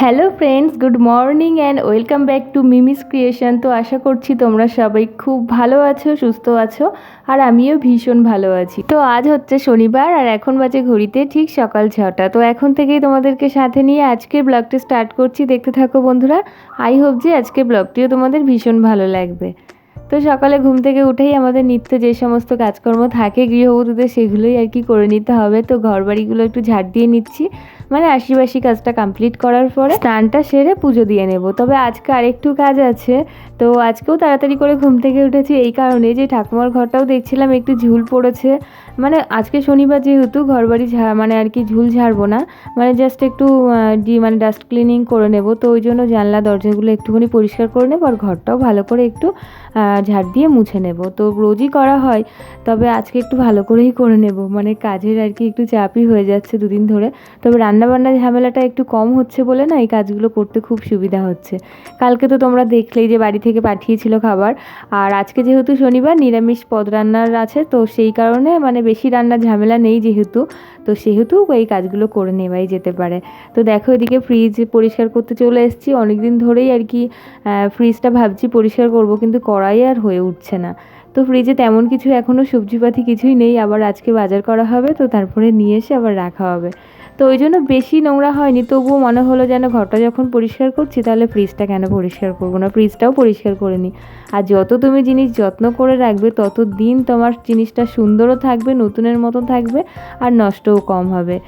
Hello friends, good morning and welcome back to Mimi's creation. তো আশা করছি তোমরা সবাই খুব ভালো আছো, সুস্থ আছো, আর আমিও ভীষণ ভালো আছি। তো আজ হচ্ছে শনিবার আর এখন বাজে ঘড়িতে ঠিক সকাল 6টা। তো এখন থেকেই তোমাদেরকে সাথে নিয়ে আজকের ব্লগটি স্টার্ট করছি। দেখতে থাকো বন্ধুরা। আই হোপ যে আজকের ব্লগটিও তোমাদের ভীষণ ভালো লাগবে। তো সকালে ঘুম থেকে উঠেই আমাদের নিত্য যে সমস্ত কাজকর্ম থাকে গৃহবধূদের, সেগুলোই আর কি করে নিতে হবে। তো ঘর বাড়িগুলো একটু ঝাড় দিয়ে নিচ্ছি, মানে আশিবাসি কাজটা কমপ্লিট করার পরে স্নানটা সেরে পুজো দিয়ে নেব। তবে আজকে আরেকটু কাজ আছে। তো আজকেও তাড়াতাড়ি করে ঘুম থেকে উঠেছি এই কারণে যে ঠাকুমার ঘরটাও দেখছিলাম একটু ঝুল পড়েছে। মানে আজকে শনিবার যেহেতু ঘর বাড়ি মানে আর কি ঝুল ঝাড়বো না, মানে জাস্ট একটু মানে ডাস্ট ক্লিনিং করে নেব। তো ওই জন্য জানলা দরজাগুলো একটুখানি পরিষ্কার করে নেব আর ঘরটাও ভালো করে একটু ঝাড় দিয়ে মুছে নেব। তো রোজই করা হয়, তবে আজকে একটু ভালো করেই করে নেব। মানে কাজের আর কি একটু চাপই হয়ে যাচ্ছে দুদিন ধরে। তবে রান্নাবান্নার ঝামেলাটা একটু কম হচ্ছে বলে না এই কাজগুলো করতে খুব সুবিধা হচ্ছে। কালকে তো তোমরা দেখলেই যে বাড়ি থেকে পাঠিয়েছিল খাবার, আর আজকে যেহেতু শনিবার নিরামিষ পদ রান্নার আছে, তো সেই কারণে মানে বেশি রান্নার ঝামেলা নেই যেহেতু, তো সেহেতু এই কাজগুলো করে নেওয়াই যেতে পারে। তো দেখো এদিকে ফ্রিজ পরিষ্কার করতে চলে এসেছি। অনেক দিন ধরেই আর কি ফ্রিজটা ভাবছি পরিষ্কার করব, কিন্তু করাই আর হয়ে উঠছে না। তো ফ্রিজে তেমন কিছু এখনও সবজিপাতি কিছুই নেই, আবার আজকে বাজার করা হবে, তো তারপরে নিয়ে এসে আবার রাখা হবে। তো ওই জন্য বেশি নোংরা হয়নি, তবুও মনে হলো যেন ঘরটা যখন পরিষ্কার করছি তাহলে ফ্রিজটা কেন পরিষ্কার করবো না, ফ্রিজটাও পরিষ্কার করে নিই। আর যত তুমি জিনিস যত্ন করে রাখবে তত দিন তোমার জিনিসটা সুন্দরও থাকবে, নতুনের মতো থাকবে, আর নষ্টও কম হবে।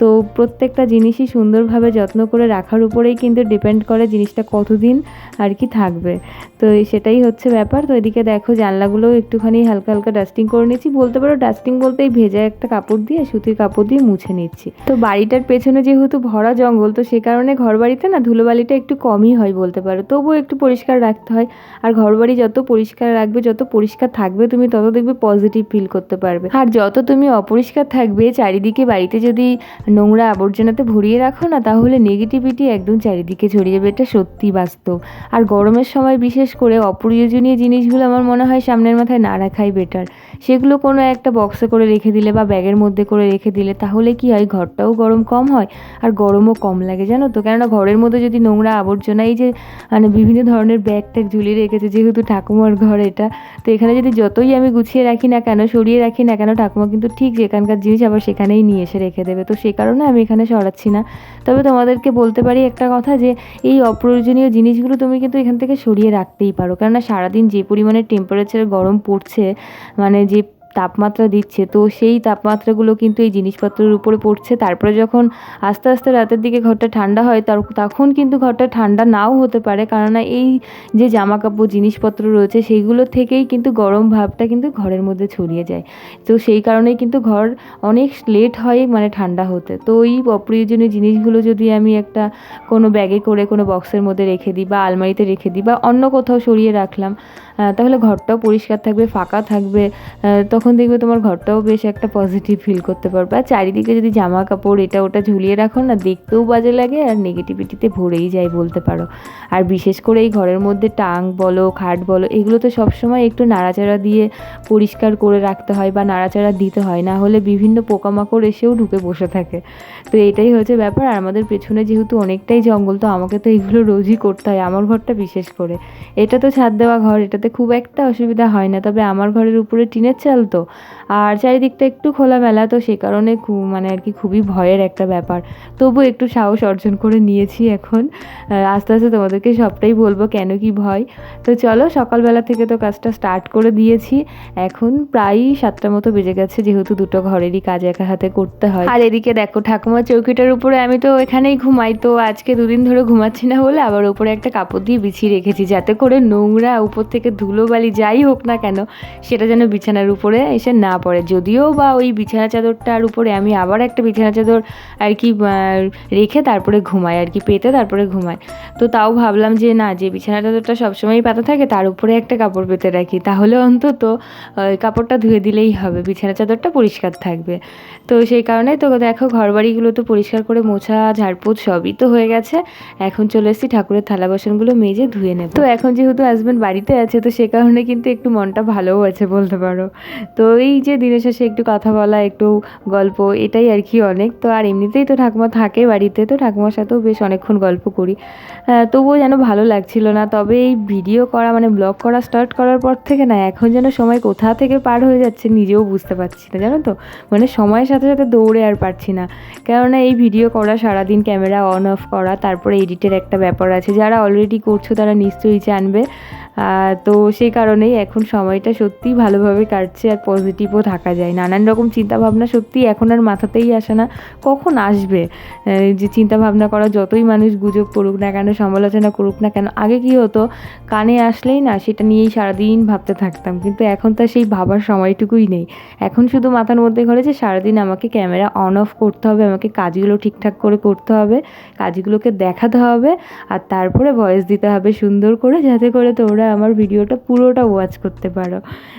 তো প্রত্যেকটা জিনিসই সুন্দরভাবে যত্ন করে রাখার উপরেই কিন্তু ডিপেন্ড করে জিনিসটা কতদিন আর কি থাকবে। তো সেটাই হচ্ছে ব্যাপার। তো এদিকে দেখো জানলাগুলোও একটুখানি হালকা হালকা ডাস্টিং করে নিচ্ছি, বলতে পারো ডাস্টিং বলতে এই ভেজা একটা কাপড় দিয়ে, সুতির কাপড় দিয়ে মুছে নিচ্ছি। তো বাড়িটার পেছনে যেহেতু ভরা জঙ্গল, তো সে কারণে ঘর বাড়িতে না ধুলোবালিটা একটু কমই হয় বলতে পারো, তবুও একটু পরিষ্কার রাখতে হয়। আর ঘর বাড়ি যত পরিষ্কার রাখবে, যত পরিষ্কার থাকবে তুমি, তত দেখবে পজিটিভ ফিল করতে পারবে। আর যত তুমি অপরিষ্কার থাকবে চারিদিকে, বাড়িতে যদি নোংরা আবর্জনাতে ভরিয়ে রাখো না, তাহলে নেগেটিভিটি একদম চারিদিকে ছড়িয়ে যাবে। এটা সত্যি বাস্তব। আর গরমের সময় বিশেষ করে অপ্রয়োজনীয় জিনিসগুলো আমার মনে হয় সামনের মাথায় না রাখাই বেটার। সেগুলো কোনো একটা বক্সে করে রেখে দিলে বা ব্যাগের মধ্যে করে রেখে দিলে তাহলে কি হয়, ঘরটাও গরম কম হয় আর গরমও কম লাগে, জানো তো। কেননা ঘরের মধ্যে যদি নোংরা আবর্জনা, এই যে মানে বিভিন্ন ধরনের ব্যাগ ট্যাগ ঝুলিয়ে রেখেছে, যেহেতু ঠাকুমার ঘর এটা, তো এখানে যদি যতই আমি গুছিয়ে রাখি না কেন, সরিয়ে রাখি না কেন, ঠাকুমা কিন্তু ঠিক যেখানকার জিনিস আবার সেখানেই নিয়ে এসে রেখে দেবে। তো সেই কারণে আমি এখানে সরাচ্ছি না। তবে তোমাদেরকে বলতে পারি একটা কথা, যে এই অপ্রয়োজনীয় জিনিসগুলো তুমি কিন্তু এখান থেকে সরিয়ে রাখতেই পারো। কেননা সারাদিন যে পরিমাণে টেম্পারেচার গরম পড়ছে, মানে যে তাপমাত্রা দিচ্ছে, তো সেই তাপমাত্রাগুলো কিন্তু এই জিনিসপত্রের উপরে পড়ছে। তারপরে যখন আস্তে আস্তে রাতের দিকে ঘরটা ঠান্ডা হয়, তখন কিন্তু ঘরটা ঠান্ডা নাও হতে পারে, কেননা এই যে জামা কাপড় জিনিসপত্র রয়েছে সেইগুলো থেকেই কিন্তু গরম ভাবটা কিন্তু ঘরের মধ্যে ছড়িয়ে যায়। তো সেই কারণেই কিন্তু ঘর অনেক লেট হয় মানে ঠান্ডা হতে। তো এই অপ্রয়োজনীয় জিনিসগুলো যদি আমি একটা কোনো ব্যাগে করে কোনো বক্সের মধ্যে রেখে দিই বা আলমারিতে রেখে দিই বা অন্য কোথাও সরিয়ে রাখলাম, তাহলে ঘরটাও পরিষ্কার থাকবে, ফাঁকা থাকবে। তখন দেখবে তোমার ঘরটাও বেশ একটা পজিটিভ ফিল করতে পারবে। আর চারিদিকে যদি জামা কাপড় এটা ওটা ঝুলিয়ে রাখো না, দেখতেও বাজে লাগে আর নেগেটিভিটিতে ভরেই যায় বলতে পারো। আর বিশেষ করে এই ঘরের মধ্যে টাং বলো, খাট বলো, এগুলো তো সবসময় একটু নাড়াচাড়া দিয়ে পরিষ্কার করে রাখতে হয় বা নাড়াচাড়া দিতে হয়, না হলে বিভিন্ন পোকামাকড় এসেও ঢুকে বসে থাকে। তো এটাই হচ্ছে ব্যাপার। আর আমাদের পেছনে যেহেতু অনেকটাই জঙ্গল, তো আমাকে তো এগুলো রোজই করতে হয়, আমার ঘরটা বিশেষ করে। এটা তো ছাদ দেওয়া ঘর, এটাতে খুব একটা অসুবিধা হয় না, তবে আমার ঘরের উপরে টিনের চাল তো, আর চারিদিকটা একটু খোলামেলা, তো সে কারণে মানে আর কি খুবই ভয়ের একটা ব্যাপার। তবু একটু সাহস অর্জন করে নিয়েছি এখন। আস্তে আস্তে তোমাদেরকে সবটাই বলবো কেন কি ভয়। তো চলো, সকালবেলা থেকে তো কাজটা স্টার্ট করে দিয়েছি। এখন প্রায় 7টার মতো বেজে গেছে, যেহেতু দুটো ঘরেরই কাজ একা হাতে করতে হয়। আর এদিকে দেখো ঠাকুমার চৌকিটার উপরে আমি তো এখানেই ঘুমাই, তো আজকে দুদিন ধরে ঘুমাচ্ছি না বলে আবার উপরে একটা কাপড় দিয়ে বিছিয়ে রেখেছি, যাতে করে নোংরা উপর থেকে ধুলোবালি যাই হোক না কেন সেটা যেন বিছানার উপরে এসে না পড়ে। যদিও বা ওই বিছানা চাদরটার উপরে আমি আবার একটা বিছানা চাদর আর কি রেখে তারপরে ঘুমাই আর কি, পেতে তারপরে ঘুমাই। তো তাও ভাবলাম যে না, যে বিছানা চাদরটা সবসময়ই পাতা থাকে তার উপরে একটা কাপড় পেতে রাখি, তাহলে অন্তত কাপড়টা ধুয়ে দিলেই হবে, বিছানা চাদরটা পরিষ্কার থাকবে। তো সেই কারণেই তো দেখো ঘরবাড়িগুলো তো পরিষ্কার করে মোছা ঝাড়পোছ সবই তো হয়ে গেছে। এখন চলে এসেছি ঠাকুরের থালা বাসনগুলো মেজে ধুয়ে নেব। তো এখন যেহেতু হাজব্যান্ড বাড়িতে আছে, তো সে কারণে কিন্তু একটু মনটা ভালোও আছে বলতে পারো। তো এই যে দিনের শেষে একটু কথা বলা, একটু গল্প, এটাই আর কি অনেক। তো আর এমনিতেই তো ঠাকুমা থাকে বাড়িতে, তো ঠাকুমার সাথেও বেশ অনেকক্ষণ গল্প করি। তবুও যেন ভালো লাগছিল না। তবে এই ভিডিও করা মানে ব্লগ করা স্টার্ট করার পর থেকে না এখন যেন সময় কোথা থেকে পার হয়ে যাচ্ছে নিজেও বুঝতে পারছি না, জানো তো। মানে সময়ের সাথে সাথে দৌড়ে আর পারছি না। কেননা এই ভিডিও করা, সারাদিন ক্যামেরা অন অফ করা, তারপরে এডিটের একটা ব্যাপার আছে। যারা অলরেডি করছো তারা নিশ্চয়ই জানবে। তো সেই কারণেই এখন সময়টা সত্যিই ভালোভাবে কাটছে, আর পজিটিভও থাকা যায়। নানান রকম চিন্তাভাবনা সত্যিই এখন আর মাথাতেই আসে না, কখন আসবে। যে চিন্তাভাবনা করা, যতই মানুষ গুজব করুক না কেন, সমালোচনা করুক না কেন, আগে কি হতো, কানে আসলেই না সেটা নিয়েই সারাদিন ভাবতে থাকতাম। কিন্তু এখন তো সেই ভাবার সময়টুকুই নেই। এখন শুধু মাথার মধ্যে ঘরে যে সারাদিন আমাকে ক্যামেরা অন অফ করতে হবে, আমাকে কাজগুলো ঠিকঠাক করে করতে হবে, কাজগুলোকে দেখাতে হবে, আর তারপরে ভয়েস দিতে হবে সুন্দর করে, যাতে করে তোমরা আমার ভিডিওটা পুরোটা ওয়াচ করতে পারো।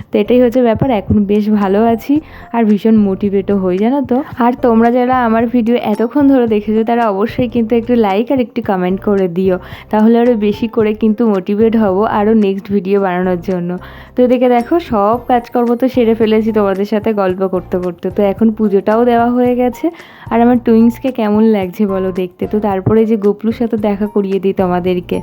তো এটাই হচ্ছে ব্যাপার। এখন বেশ ভালো আছি আর ভীষণ মোটিভেটও হই, জানো তো। আর তোমরা যারা আমার ভিডিও এতক্ষণ ধরে দেখেছো তারা অবশ্যই কিন্তু একটু লাইক আর একটু কমেন্ট করে দিও, তাহলে আরও বেশি করে কিন্তু মোটিভেট হব আরও নেক্সট ভিডিও বানানোর জন্য। তো এদিকে দেখো সব কাজকর্ম তো সেরে ফেলেছি তোমাদের সাথে গল্প করতে করতে। তো এখন পুজোটাও দেওয়া হয়ে গেছে। আর আমার টুইংসকে কেমন লাগছে বলো দেখতে। তো তারপরে যে গোপলুর সাথে দেখা করিয়ে দিই তোমাদেরকে।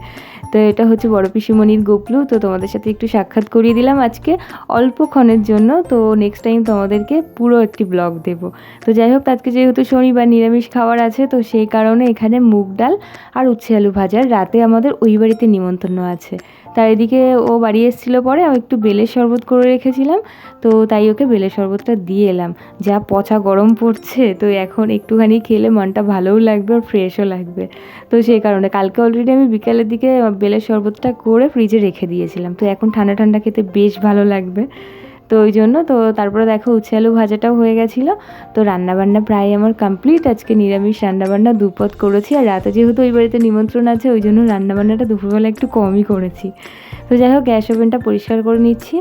তো এটা হচ্ছে বড় পিসিমণির গোপলু। তো তোমাদের সাথে একটু সাক্ষাৎ করিয়ে দিলাম আজকে অল্পক্ষণের জন্য। তো নেক্সট টাইম তোমাদেরকে পুরো একটি ব্লগ দেব। তো যাই হোক, আজকে যেহেতু শনিবার নিরামিষ খাবার আছে, তো সেই কারণে এখানে মুগ ডাল আর উচ্ছে আলু ভাজার, রাতে আমাদের ওই বাড়িতে নিমন্ত্রণ আছে। তার এদিকে ও বাড়ি এসেছিলো, পরে আমি একটু বেলের শরবত করে রেখেছিলাম, তো তাই ওকে বেলের শরবতটা দিয়ে এলাম। যা পচা গরম পড়ছে, তো এখন একটুখানি খেলে মনটা ভালোও লাগবে আর ফ্রেশও লাগবে। তো সেই কারণে কালকে অলরেডি আমি বিকালের দিকে বেলের শরবতটা করে ফ্রিজে রেখে দিয়েছিলাম। তো এখন ঠান্ডা ঠান্ডা খেতে বেশ ভালো লাগবে। তো ওই জন্য তো তারপরে দেখো উচ্ছে আলু ভাজাটাও হয়ে গেছিলো। তো রান্নাবান্না প্রায় আমার কমপ্লিট। আজকে নিরামিষ রান্নাবান্না দুপদ করেছি, আর রাতে যেহেতু ওই বাড়িতে নিমন্ত্রণ আছে ওই জন্য রান্নাবান্নাটা দুপুরবেলা একটু কমই করেছি। তো যাই হোক, গ্যাস ওভেনটা পরিষ্কার করে নিচ্ছি,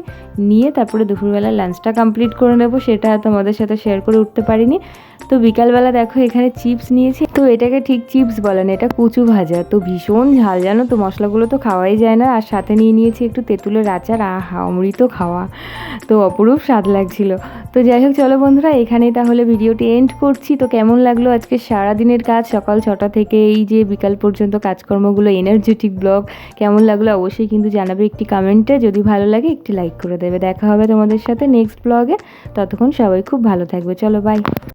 নিয়ে তারপরে দুপুরবেলা লাঞ্চটা কমপ্লিট করে নেবো। সেটা তোমাদের সাথে শেয়ার করে উঠতে পারিনি। তো বিকালবেলা দেখো এখানে চিপস নিয়েছি। তো এটাকে ঠিক চিপস বলে না, এটা কচু ভাজা। তো ভীষণ ঝাল, জানো তো, মশলাগুলো তো খাওয়াই যায় না। আর সাথে নিয়ে নিয়েছি একটু তেঁতুলের আচার, আহা অমৃত খাওয়া। তো অপরূপ স্বাদ লাগছিল। তো যাই হোক, চলো বন্ধুরা, এখানেই তাহলে ভিডিওটি এন্ড করছি। তো কেমন লাগলো আজকে সারাদিনের কাজ, সকাল 6টা থেকে এই যে বিকাল পর্যন্ত কাজকর্মগুলো, এনার্জেটিক ব্লগ কেমন লাগলো অবশ্যই কিন্তু জানাবে একটি কমেন্টে। যদি ভালো লাগে একটি লাইক করে দেবে। দেখা হবে তোমাদের সাথে নেক্সট ব্লগে। ততক্ষণ সবাই খুব ভালো থাকবে। চলো বাই।